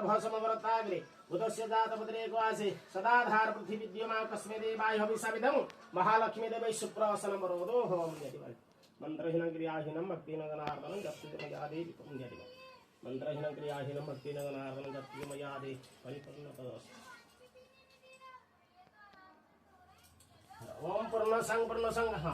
गर्भसमव्रताग्रे उदस्य जातपत्रेको आसे सदाधार पृथ्वी विद्यमा कस्मै देवाय हविषाविधं महालक्ष्मी देवै सुप्रसनं वरोदो होम यदिवाय मंत्रहीनं क्रियाहीनं भक्तिनं गणार्दनं जप्तिमयादेवी पुण्यदिवा मंत्रहीनं क्रियाहीनं भक्तिनं गणार्दनं जप्तिमयादेवी परिपूर्णतोऽस्तु ओम पूर्ण संग हाँ